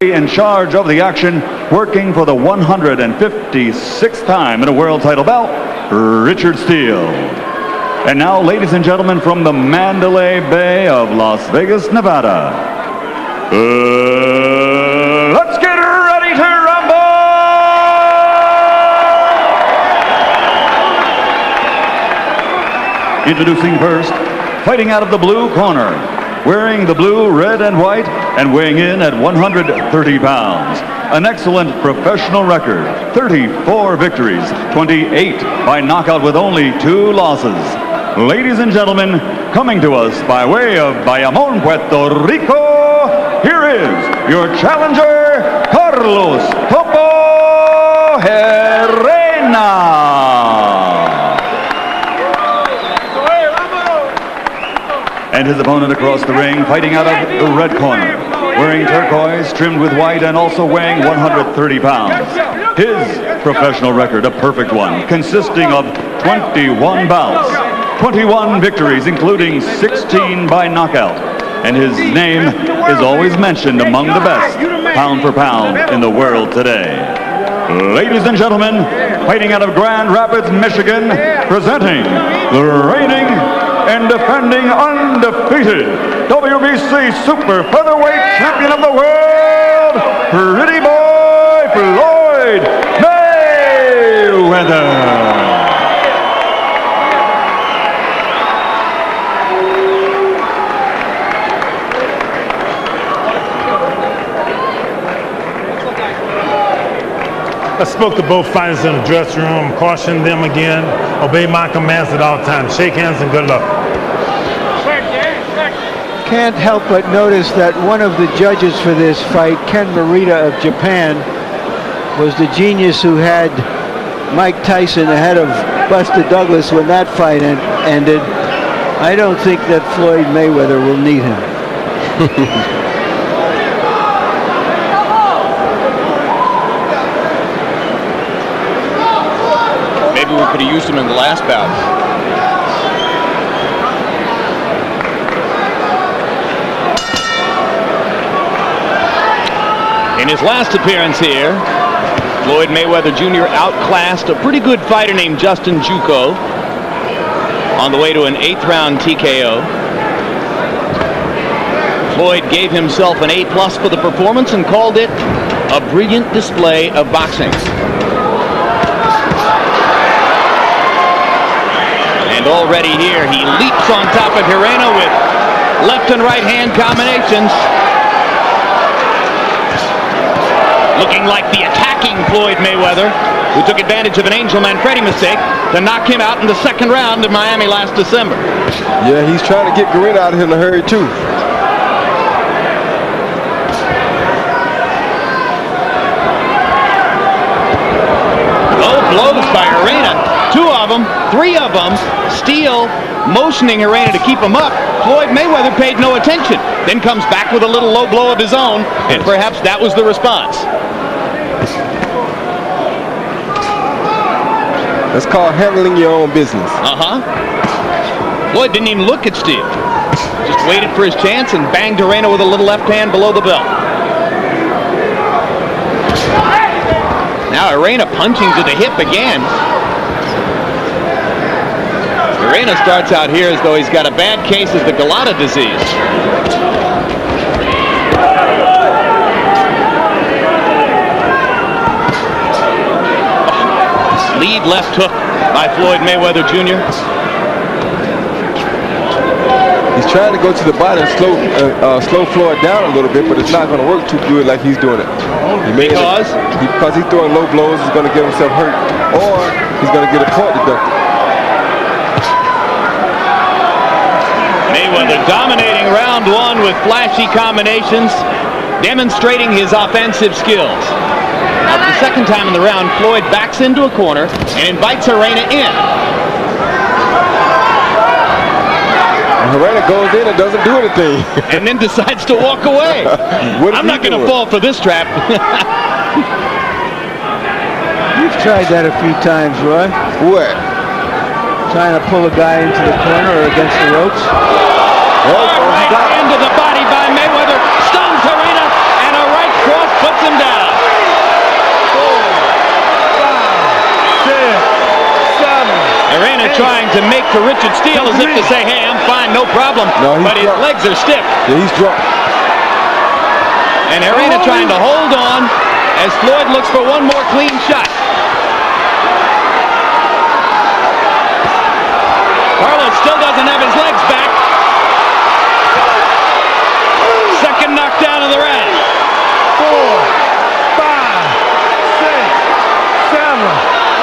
In charge of the action, working for the 156th time in a world title bout, Richard Steele. And now, ladies and gentlemen, from the Mandalay Bay of Las Vegas, Nevada, let's get ready to rumble! Introducing first, fighting out of the blue corner, wearing the blue, red, and white, and weighing in at 130 pounds. An excellent professional record, 34 victories, 28 by knockout with only 2 losses. Ladies and gentlemen, coming to us by way of Bayamon, Puerto Rico, here is your challenger, Carlos Topo Gerena. And his opponent across the ring, fighting out of the red corner, wearing turquoise, trimmed with white, and also weighing 130 pounds. His professional record, a perfect one, consisting of 21 bouts, 21 victories, including 16 by knockout. And his name is always mentioned among the best, pound for pound, in the world today. Ladies and gentlemen, fighting out of Grand Rapids, Michigan, presenting the reigning and defending undefeated WBC Super Featherweight Champion of the world, Pretty Boy Floyd Mayweather. I spoke to both fighters in the dressing room, cautioned them again, obey my commands at all times. Shake hands and good luck. Can't help but notice that one of the judges for this fight, Ken Morita of Japan, was the genius who had Mike Tyson ahead of Buster Douglas when that fight ended. I don't think that Floyd Mayweather will need him. Maybe we could have used him in the last bout. In his last appearance here, Floyd Mayweather Jr. outclassed a pretty good fighter named Justin Juco on the way to an 8th round TKO. Floyd gave himself an A+ for the performance and called it a brilliant display of boxing. And already here, he leaps on top of Gerena with left and right hand combinations. Looking like the attacking Floyd Mayweather, who took advantage of an Angel Manfredi mistake to knock him out in the 2nd round in Miami last December. Yeah, he's trying to get Gerena out of here in a hurry, too. Low blows by Gerena. 2 of them, 3 of them. Steele motioning Gerena to keep him up. Floyd Mayweather paid no attention. Then comes back with a little low blow of his own, and perhaps that was the response. That's called handling your own business. Floyd didn't even look at Steele. Just waited for his chance and banged Gerena with a little left hand below the belt. Now Gerena punching to the hip again. Gerena starts out here as though he's got a bad case of the Galata disease. Lead left hook by Floyd Mayweather Jr. He's trying to go to the body and slow Floyd down a little bit, but it's not going to work too good like he's doing it. Because he's throwing low blows, he's going to get himself hurt, or he's going to get a point deducted. Mayweather dominating round 1 with flashy combinations, demonstrating his offensive skills. Now, for the 2nd time in the round, Floyd backs into a corner and invites Gerena in. Gerena goes in and doesn't do anything. And then decides to walk away. I'm not going to fall for this trap. You've tried that a few times, Roy. What? Trying to pull a guy into the corner or against the ropes. Hard right into the body by Mayweather. Stuns Gerena, and a right cross trying to make to Richard Steele as if to say, hey, I'm fine, no problem. No, but his legs are stiff. Yeah, he's drunk. And Gerena trying to hold on as Floyd looks for one more clean shot. Carlos still doesn't have his legs back. Second knockdown of the round. 4, 5, 6, 7,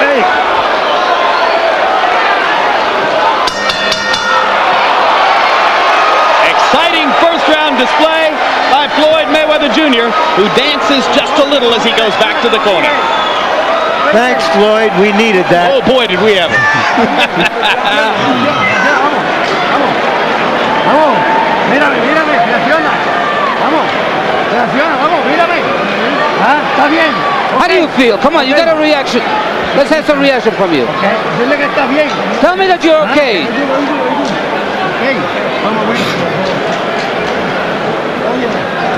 8. Exciting first round display by Floyd Mayweather Jr., who dances just a little as he goes back to the corner. Thanks, Floyd. We needed that. Oh boy, did we ever. Vamos, mírame, reacciona. Vamos, reacciona, vamos, mírame. Ah, está bien. How do you feel? Come on, you got a reaction. Let's have some reaction from you. Okay. Dile que está bien. Tell me that you're okay. Okay. Vamos,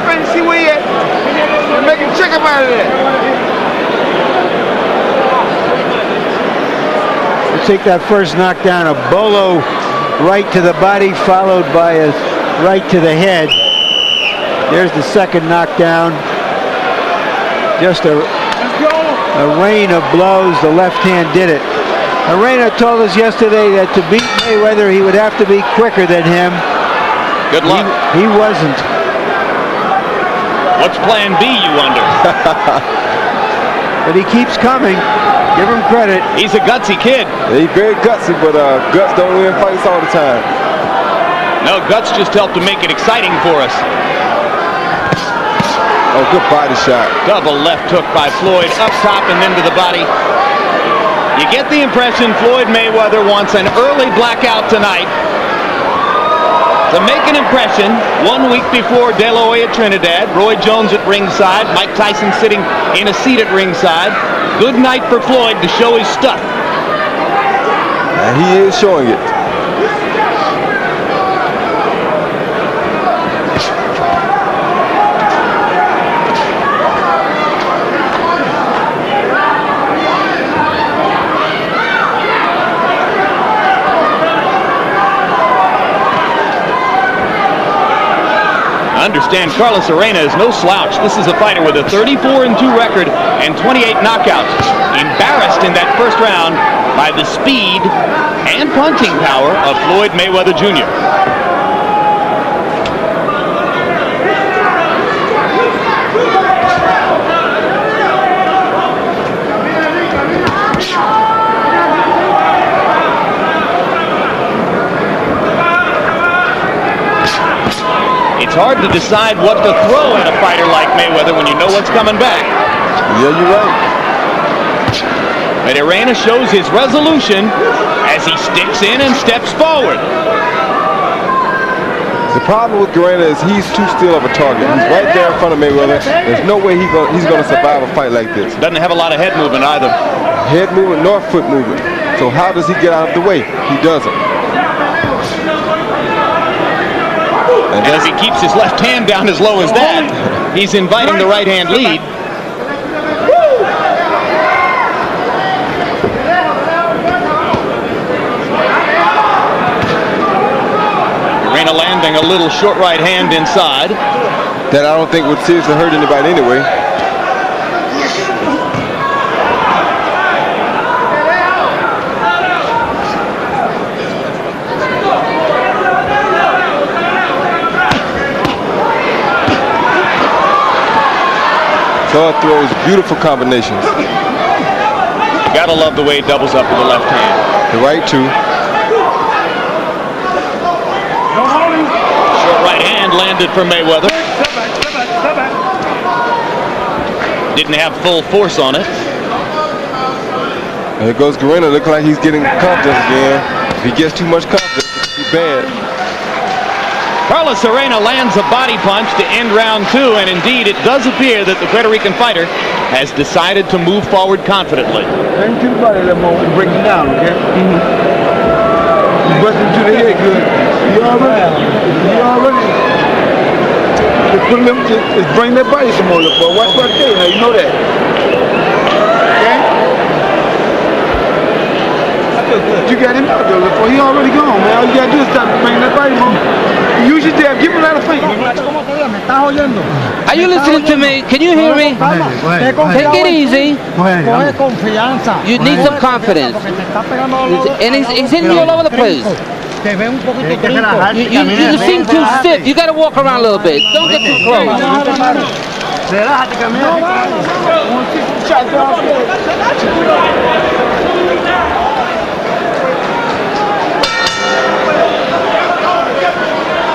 Man, see where you at? You're making chicken out of that. Take that first knockdown, a bolo right to the body, followed by a right to the head. There's the second knockdown. Just a rain of blows. The left hand did it. Gerena told us yesterday that to beat Mayweather, he would have to be quicker than him. Good luck. He wasn't. What's plan B, you wonder? But he keeps coming. Give him credit. He's a gutsy kid. He's very gutsy, but guts don't win fights all the time. No, guts just help to make it exciting for us. Oh, good body shot. Double left hook by Floyd, up top and then to the body. You get the impression Floyd Mayweather wants an early blackout tonight to make an impression. 1 week before De La Hoya Trinidad, Roy Jones at ringside, Mike Tyson sitting in a seat at ringside. Good night for Floyd to show his stuff. And he is showing it. Understand, Carlos Gerena is no slouch. This is a fighter with a 34-2 record and 28 knockouts. Embarrassed in that first round by the speed and punching power of Floyd Mayweather Jr. It's hard to decide what to throw at a fighter like Mayweather when you know what's coming back. Yeah, you're right. But Gerena shows his resolution as he sticks in and steps forward. The problem with Gerena is he's too still of a target. He's right there in front of Mayweather. There's no way he's going to survive a fight like this. Doesn't have a lot of head movement either. Head movement nor foot movement. So how does he get out of the way? He doesn't. And as he keeps his left hand down as low as that, he's inviting the right hand lead. Gerena landing a little short right hand inside. That I don't think would seriously hurt anybody anyway. Todd throws beautiful combinations. You gotta love the way he doubles up with the left hand. The right too. Short right hand landed for Mayweather. Didn't have full force on it. And here goes Gerena, looking like he's getting confidence again. If he gets too much confidence, it could be bad. Carlos Gerena lands a body punch to end round two, and indeed it does appear that the Puerto Rican fighter has decided to move forward confidently. Bring to the body that moment and break it down, okay? You bust him to the head good. You all right? You all right? Just put him, just bring that body some more, look, boy. Watch what I tell you now, you know that. Okay? You got him out there before he already gone, man. All you gotta do is stop bringing that body home. You use your jab, give him a lot of feint. Are you listening to me? Can you hear me? Take it easy. You need some confidence. And he's hitting you all over the place. You seem too stiff. You got to walk around a little bit. Don't get too close.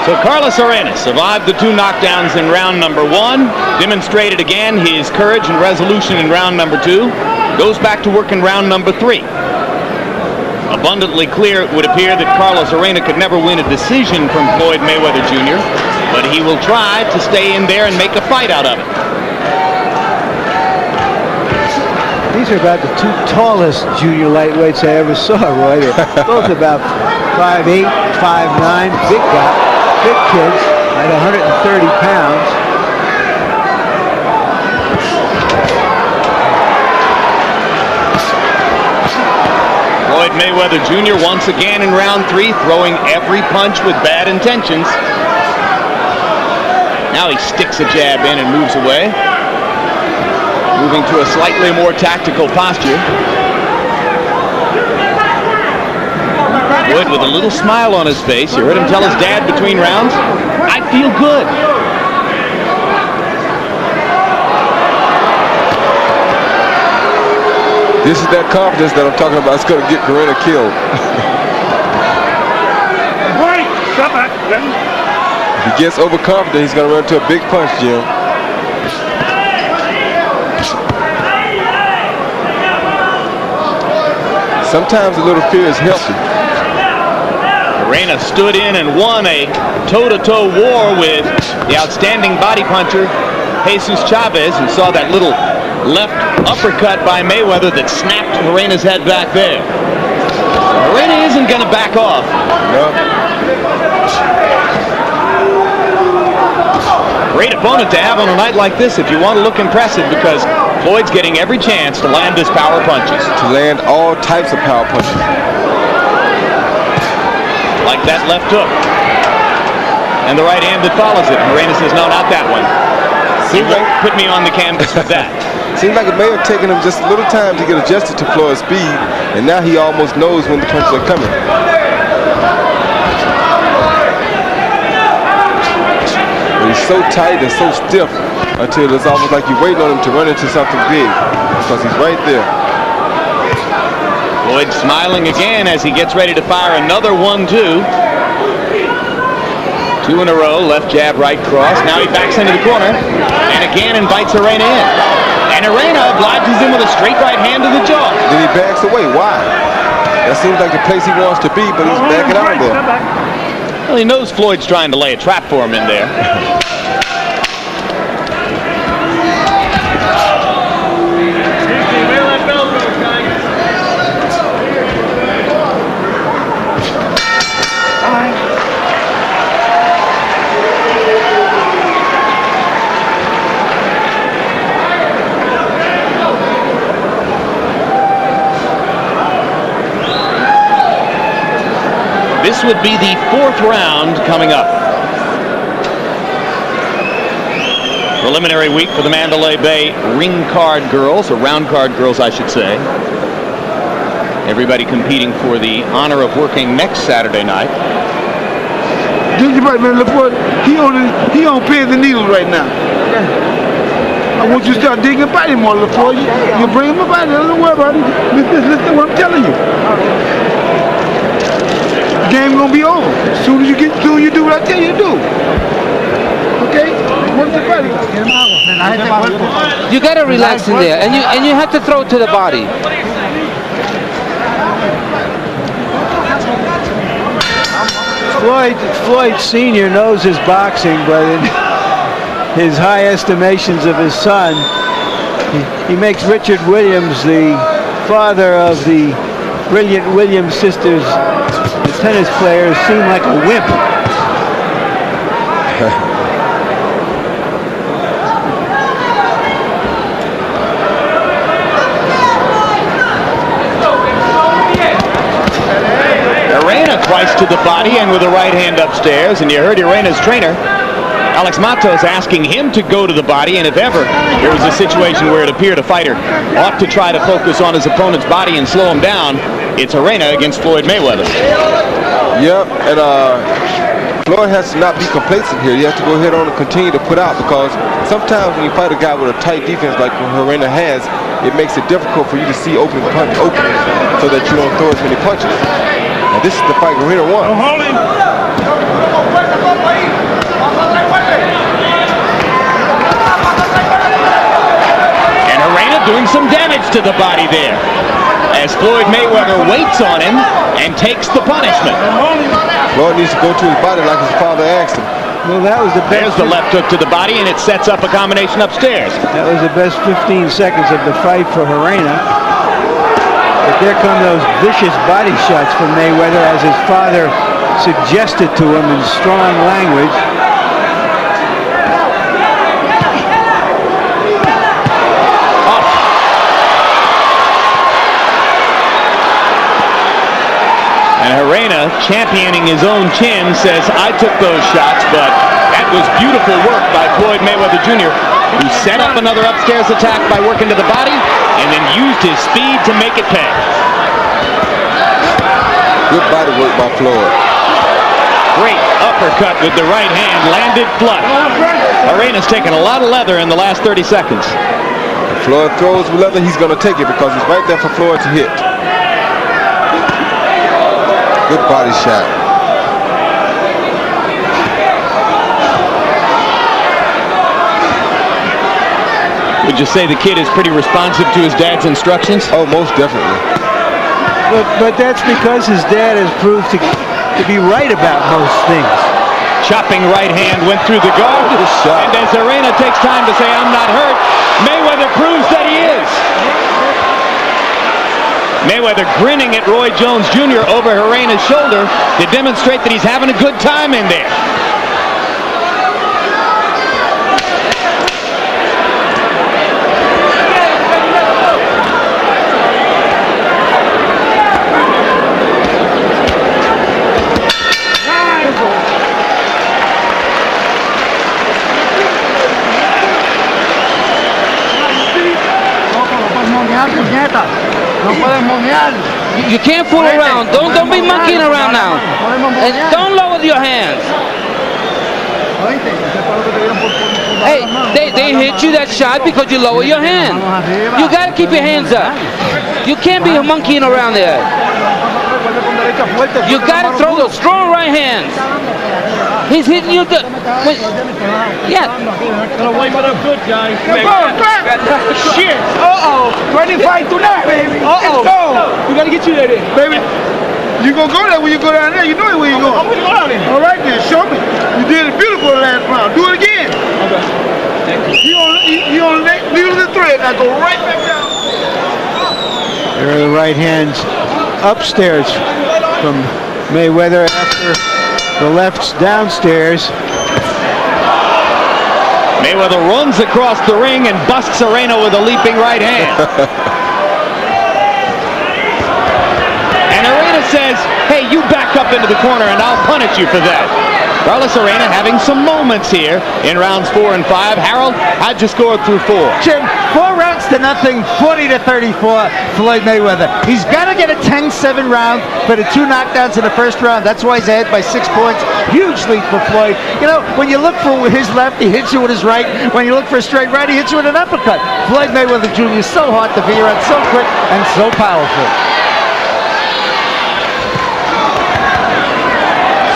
So Carlos Arenas survived the 2 knockdowns in round number 1, demonstrated again his courage and resolution in round number 2, goes back to work in round number 3. Abundantly clear, it would appear that Carlos Gerena could never win a decision from Floyd Mayweather Jr., but he will try to stay in there and make a fight out of it. These are about the 2 tallest junior lightweights I ever saw, Roy. They're both about 5'8", 5'9", big kids at 130 pounds. Floyd Mayweather Jr. once again in round 3, throwing every punch with bad intentions. Now he sticks a jab in and moves away, moving to a slightly more tactical posture. Floyd with a little smile on his face. You heard him tell his dad between rounds, "I feel good." This is that confidence that I'm talking about. It's going to get Gerena killed. If he gets overconfident, he's going to run into a big punch, Jim. Sometimes a little fear is healthy. Gerena stood in and won a toe-to-toe war with the outstanding body puncher Jesus Chavez, and saw that little left uppercut by Mayweather that snapped Gerena's head back there. Gerena isn't going to back off. No. Great opponent to have on a night like this if you want to look impressive, because Floyd's getting every chance to land his power punches. To land all types of power punches. Like that left hook. And the right hand that follows it. Gerena says, no, not that one. He won't put me on the canvas with that. Seems like it may have taken him just a little time to get adjusted to Floyd's speed, and now he almost knows when the punches are coming. But he's so tight and so stiff until it's almost like you're waiting on him to run into something big, because he's right there. Floyd smiling again as he gets ready to fire another 1-2. 2 in a row, left jab, right cross. Now he backs into the corner and again invites Gerena in. And Gerena obliges him with a straight right hand to the jaw. Then he backs away. Why? That seems like the place he wants to be, but he's backing out of there. Well, he knows Floyd's trying to lay a trap for him in there. This would be the 4th round coming up. Preliminary week for the Mandalay Bay ring card girls, or round card girls, I should say. Everybody competing for the honor of working next Saturday night. Ginger Bite, man, look for it. He on pins and needles right now. I want you to start digging body more, LaFleur. You bring him a body, don't worry about it. Listen to what I'm telling you. The game gonna be over. As soon as you do what I tell you to do. Okay? Work the body. You gotta relax in there, and you have to throw it to the body. Floyd Sr. knows his boxing, but in his high estimations of his son, he makes Richard Williams, the father of the brilliant Williams sisters, the tennis players, seem like a wimp. to the body and with a right hand upstairs. And you heard Gerena's trainer, Alex Matos, asking him to go to the body, and if ever there was a situation where it appeared a fighter ought to try to focus on his opponent's body and slow him down, it's Gerena against Floyd Mayweather. Yep, and Floyd has to not be complacent here. He has to go ahead on and continue to put out, because sometimes when you fight a guy with a tight defense like Gerena has, it makes it difficult for you to see opening so that you don't throw as many punches. Now this is the fight Gerena won. And Gerena doing some damage to the body there, as Floyd Mayweather waits on him and takes the punishment. Floyd needs to go to his body like his father asked him. Well, that was the best. There's the left hook to the body, and it sets up a combination upstairs. That was the best 15 seconds of the fight for Gerena. But there come those vicious body shots from Mayweather, as his father suggested to him in strong language. And Gerena, championing his own chin, says, I took those shots, but that was beautiful work by Floyd Mayweather Jr., who set up another upstairs attack by working to the body and then used his speed to make it pay. Good body work by Floyd. Great uppercut with the right hand, landed flush. Gerena's taken a lot of leather in the last 30 seconds. If Floyd throws with leather, he's going to take it, because it's right there for Floyd to hit. Good body shot. Would you say the kid is pretty responsive to his dad's instructions? Oh, most definitely. But that's because his dad has proved to be right about most things. Chopping right hand went through the guard. And as Gerena takes time to say, I'm not hurt, Mayweather proves that he is. Mayweather grinning at Roy Jones Jr. over Gerena's shoulder to demonstrate that he's having a good time in there. You can't fool around. Don't be monkeying around now. And don't lower your hands. Hey, they hit you that shot because you lower your hand. You got to keep your hands up. You can't be monkeying around there. You got to throw those strong right hands. He's hitting you. Yeah. Good guy. Shit. 25 to 9, baby. We gotta get you there, baby. You gonna go there when you go down there. You know where you going. I'm gonna go down there. All right then, show me. You did it beautiful last round. Do it again. Okay. Thank you. You on the needle of the thread. Now go right back down. There are the right hands upstairs from Mayweather after the lefts downstairs. Mayweather runs across the ring and busts Gerena with a leaping right hand. And Gerena says, hey, you back up into the corner and I'll punish you for that. Carlos Gerena having some moments here in rounds 4 and 5. Harold, how'd you score through 4? Jim, 4 rounds to nothing, 40-34, Floyd Mayweather. He's got to get a 10-7 round for the 2 knockdowns in the first round. That's why he's ahead by 6 points. Huge lead for Floyd. You know, when you look for his left, he hits you with his right. When you look for a straight right, he hits you with an uppercut. Floyd Mayweather Jr. is so hard to figure out, so quick and so powerful.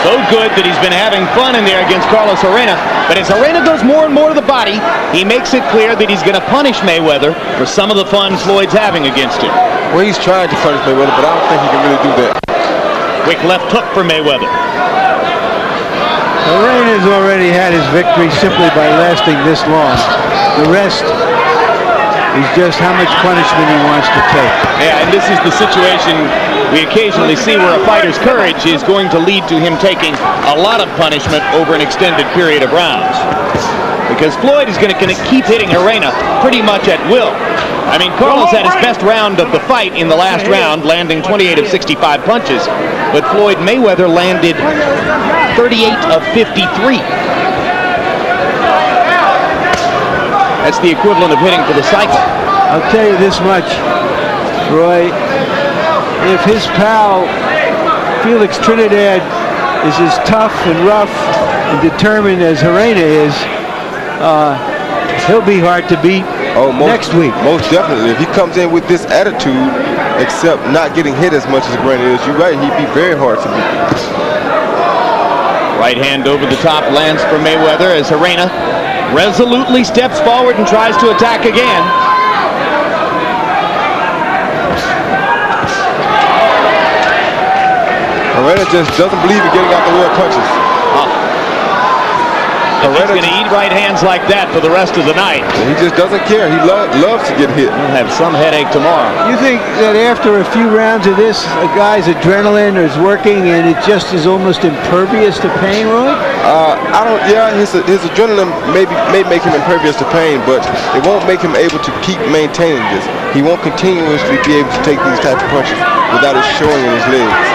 So good that he's been having fun in there against Carlos Gerena. But as Gerena goes more and more to the body, he makes it clear that he's going to punish Mayweather for some of the fun Floyd's having against him. Well, he's trying to punish Mayweather, but I don't think he can really do that. Quick left hook for Mayweather. Gerena's already had his victory simply by lasting this long. The rest is just how much punishment he wants to take. Yeah, and this is the situation we occasionally see where a fighter's courage is going to lead to him taking a lot of punishment over an extended period of rounds. because Floyd is going to keep hitting Gerena pretty much at will. I mean, Carlos had his best round of the fight in the last round, landing 28 of 65 punches, but Floyd Mayweather landed 38 of 53. That's the equivalent of hitting for the cycle. I'll tell you this much, Roy. If his pal Felix Trinidad is as tough and rough and determined as Gerena is, he'll be hard to beat next week. Most definitely. If he comes in with this attitude, except not getting hit as much as Gerena is, you're right, he'd be very hard to beat. Right hand over the top lands for Mayweather as Gerena resolutely steps forward and tries to attack again. Gerena just doesn't believe in getting out the way of punches. He's going to eat right hands like that for the rest of the night. He just doesn't care. He loves to get hit. He'll have some headache tomorrow. You think that after a few rounds of this, a guy's adrenaline is working and it just is almost impervious to pain, Roy? I don't. Yeah, his adrenaline may make him impervious to pain, but it won't make him able to keep maintaining this. He won't continuously be able to take these types of punches without it showing in his legs.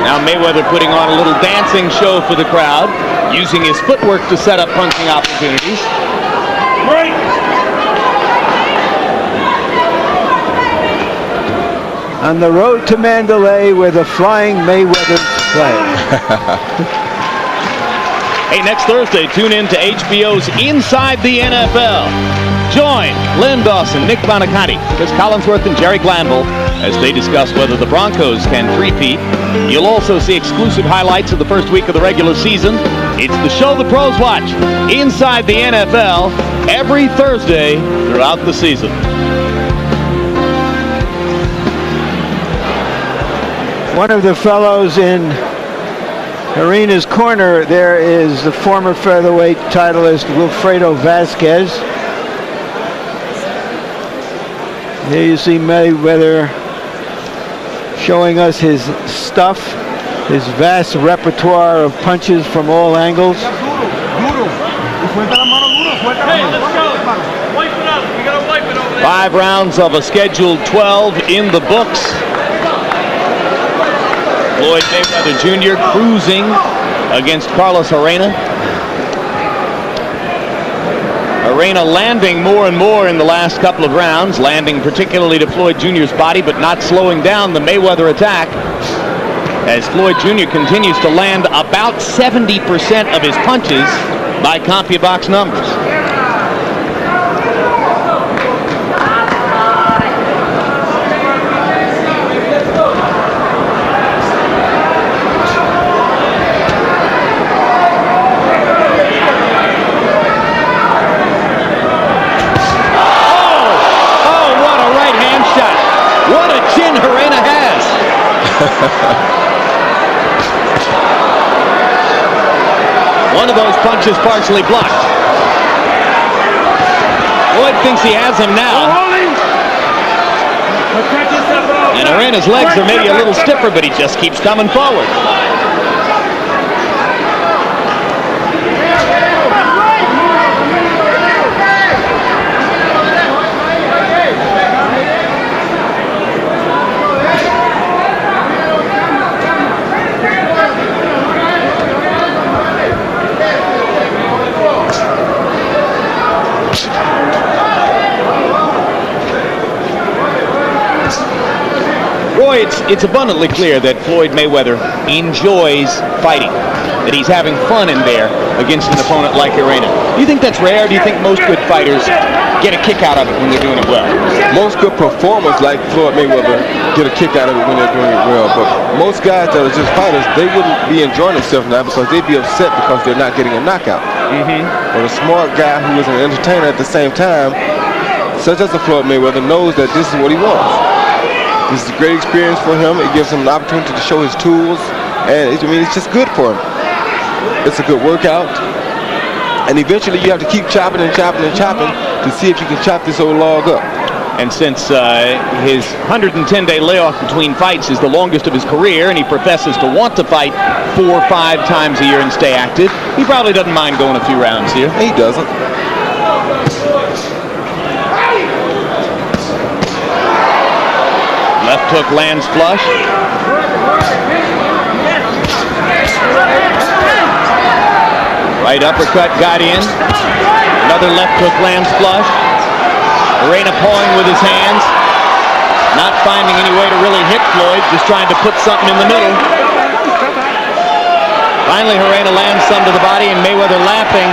Now Mayweather putting on a little dancing show for the crowd, using his footwork to set up punching opportunities. On the road to Mandalay, where the Flying Mayweathers play. Hey, next Thursday, tune in to HBO's Inside the NFL. Join Len Dawson, Nick Bonaconti, Chris Collinsworth, and Jerry Glanville as they discuss whether the Broncos can three-peat. You'll also see exclusive highlights of the first week of the regular season. It's the show the pros watch, Inside the NFL, every Thursday throughout the season. One of the fellows in Gerena's corner there is the former featherweight titleist Wilfredo Vasquez. Here you see Mayweather showing us his stuff, his vast repertoire of punches from all angles. Hey, let's go. Wipe it up. We gotta wipe it over there. 5 rounds of a scheduled 12 in the books. Floyd Mayweather Jr. cruising against Carlos Gerena. Gerena landing more and more in the last couple of rounds, landing particularly to Floyd Jr.'s body, but not slowing down the Mayweather attack, as Floyd Jr. continues to land about 70% of his punches by CompuBox numbers. One of those punches partially blocked. Floyd thinks he has him now. And Gerena's legs are maybe a little stiffer, but he just keeps coming forward. Roy, it's abundantly clear that Floyd Mayweather enjoys fighting, that he's having fun in there against an opponent like Gerena. Do you think that's rare? Do you think most good fighters get a kick out of it when they're doing it well? Most good performers like Floyd Mayweather get a kick out of it when they're doing it well, but most guys that are just fighters, they wouldn't be enjoying themselves now because they'd be upset because they're not getting a knockout. But a smart guy who is an entertainer at the same time, such as the Floyd Mayweather, knows that this is what he wants. This is a great experience for him. It gives him an opportunity to show his tools, and it's just good for him. It's a good workout, and eventually you have to keep chopping and chopping and chopping to see if you can chop this old log up. And since his 110-day layoff between fights is the longest of his career, and he professes to want to fight 4 or 5 times a year and stay active, he probably doesn't mind going a few rounds here. He doesn't. Left hook lands flush. Right uppercut got in. Another left hook lands flush. Gerena pawing with his hands. Not finding any way to really hit Floyd, just trying to put something in the middle. Finally, Gerena lands some to the body, and Mayweather laughing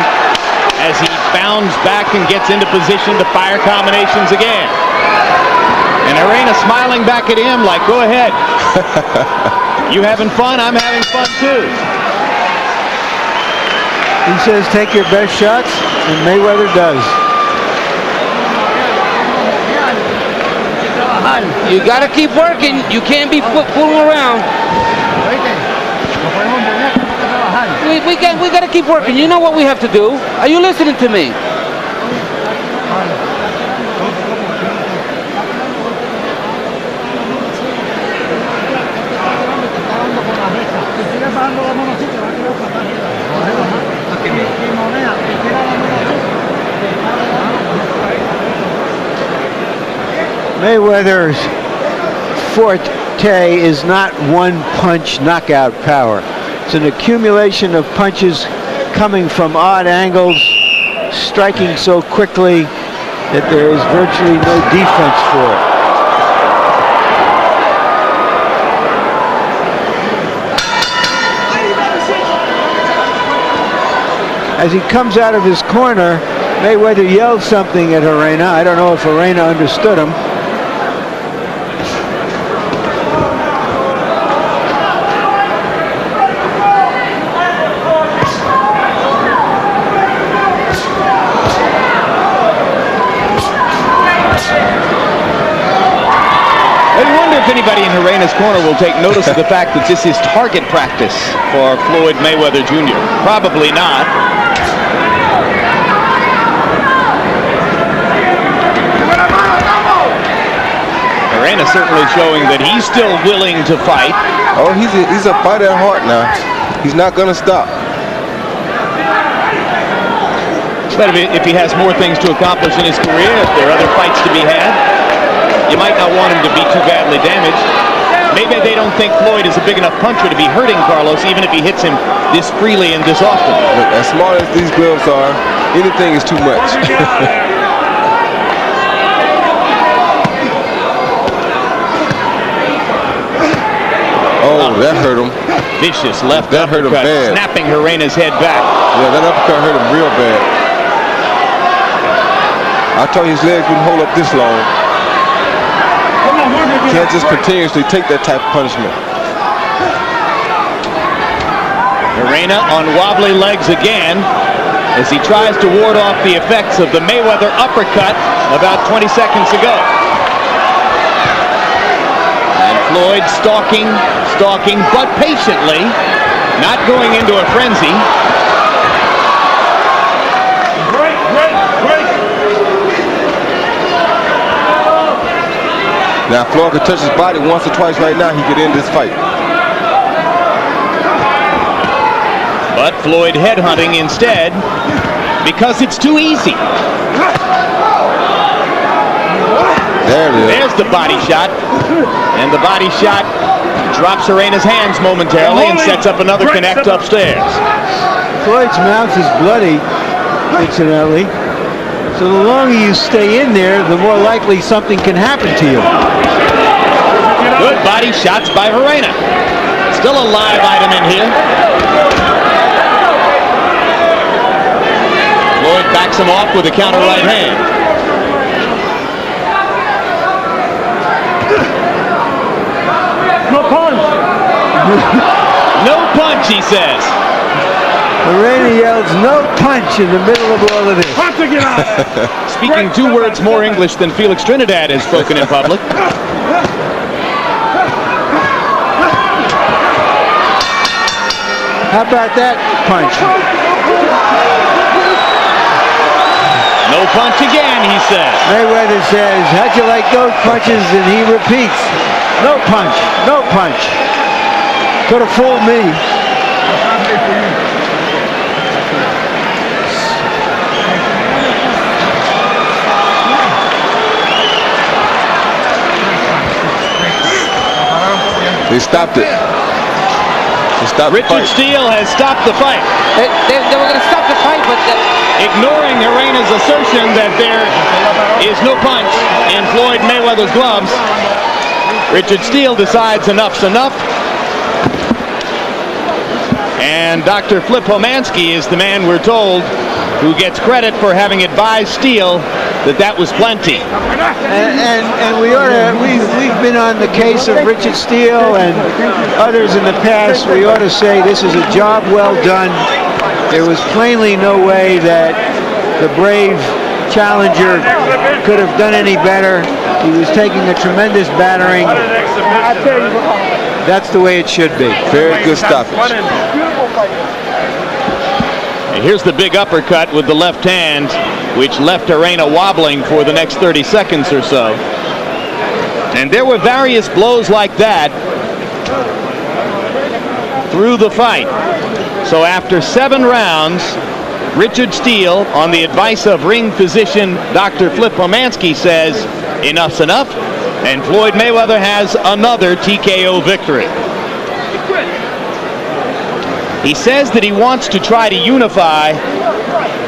as he bounds back and gets into position to fire combinations again. And Gerena smiling back at him like, go ahead. You having fun? I'm having fun too. He says take your best shots, and Mayweather does. You got to keep working. You can't be fooling around. We got to keep working. You know what we have to do. Are you listening to me? Mayweather's forte is not one-punch knockout power. It's an accumulation of punches coming from odd angles, striking so quickly that there is virtually no defense for it. As he comes out of his corner, Mayweather yelled something at Gerena. I don't know if Gerena understood him. Anybody in Gerena's corner will take notice of the fact that this is target practice for Floyd Mayweather Jr. Probably not. Gerena certainly showing that he's still willing to fight. Oh, he's a fighter at heart now. He's not going to stop. But if he has more things to accomplish in his career, if there are other fights to be had, you might not want him to be too badly damaged. Maybe they don't think Floyd is a big enough puncher to be hurting Carlos, even if he hits him this freely and this often. Look, as smart as these gloves are, anything is too much. Oh, that hurt him. Vicious left that hurt him uppercut, bad. Snapping Gerena's head back. Yeah, that uppercut hurt him real bad. I thought his legs wouldn't hold up this long. Can't just continuously take that type of punishment. Gerena on wobbly legs again as he tries to ward off the effects of the Mayweather uppercut about 20 seconds ago. And Floyd stalking, but patiently, not going into a frenzy. Now, if Floyd could touch his body once or twice right now, he could end this fight. But Floyd headhunting instead because it's too easy. There it is. There's the body shot. And the body shot drops Gerena's hands momentarily and sets up another connect upstairs. Floyd's mouth is bloody, incidentally. So the longer you stay in there, the more likely something can happen to you. Good body shots by Gerena. Still a live item in here. Floyd backs him off with a counter right hand. No punch. No punch, he says. Gerena yells, no punch in the middle of all of this. Speaking 2 words more English than Felix Trinidad has spoken in public. How about that punch? No punch again, he says. Mayweather says, how'd you like those punches? And he repeats, no punch, no punch. Could have fooled me. They stopped it. Richard Steele has stopped the fight. They were going to stop the fight, but Ignoring Gerena's assertion that there is no punch in Floyd Mayweather's gloves, Richard Steele decides enough's enough. And Dr. Flip Homansky is the man, we're told, who gets credit for having advised Steele that was plenty. And we've been on the case of Richard Steele and others in the past. We ought to say this is a job well done. There was plainly no way that the brave challenger could have done any better. He was taking a tremendous battering. That's the way it should be. Very good stoppage. And here's the big uppercut with the left hand, which left Gerena wobbling for the next 30 seconds or so. And there were various blows like that through the fight. So after 7 rounds, Richard Steele, on the advice of ring physician Dr. Flip Homansky, says enough's enough, and Floyd Mayweather has another TKO victory. He says that he wants to try to unify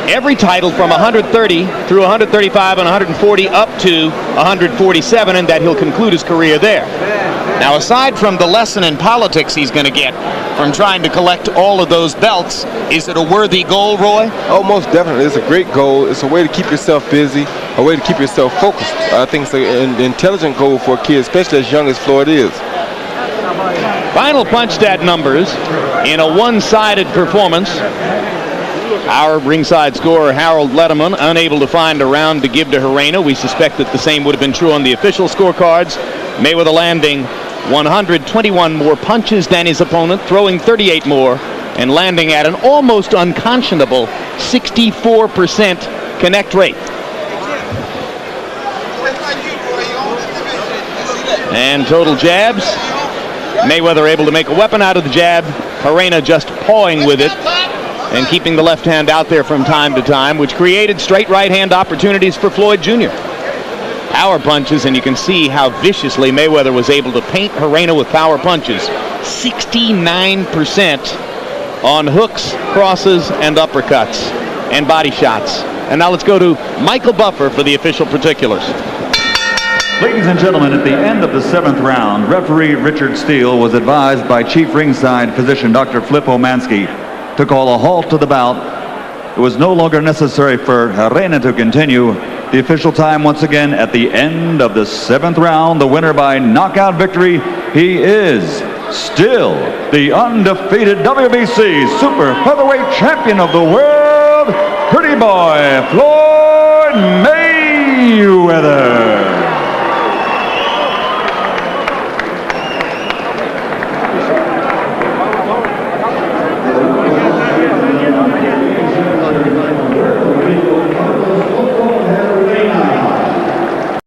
every title from 130 through 135 and 140 up to 147, and that he'll conclude his career there. Now, aside from the lesson in politics he's going to get from trying to collect all of those belts, is it a worthy goal, Roy? Oh, most definitely. It's a great goal. It's a way to keep yourself busy, a way to keep yourself focused. I think it's an intelligent goal for a kid, especially as young as Floyd is. Final punch stat numbers in a one-sided performance. Our ringside scorer, Harold Letterman, unable to find a round to give to Gerena. We suspect that the same would have been true on the official scorecards. Mayweather landing 121 more punches than his opponent, throwing 38 more, and landing at an almost unconscionable 64% connect rate. And total jabs. Mayweather able to make a weapon out of the jab. Gerena just pawing with it and keeping the left hand out there from time to time, which created straight right hand opportunities for Floyd Jr. Power punches, and you can see how viciously Mayweather was able to paint Gerena with power punches. 69% on hooks, crosses, and uppercuts, and body shots. And now let's go to Michael Buffer for the official particulars. Ladies and gentlemen, at the end of the 7th round, referee Richard Steele was advised by Chief Ringside Physician Dr. Flip Homansky to call a halt to the bout. It was no longer necessary for Gerena to continue. The official time once again at the end of the 7th round, the winner by knockout victory, he is still the undefeated WBC Super Featherweight Champion of the world, Pretty Boy Floyd Mayweather.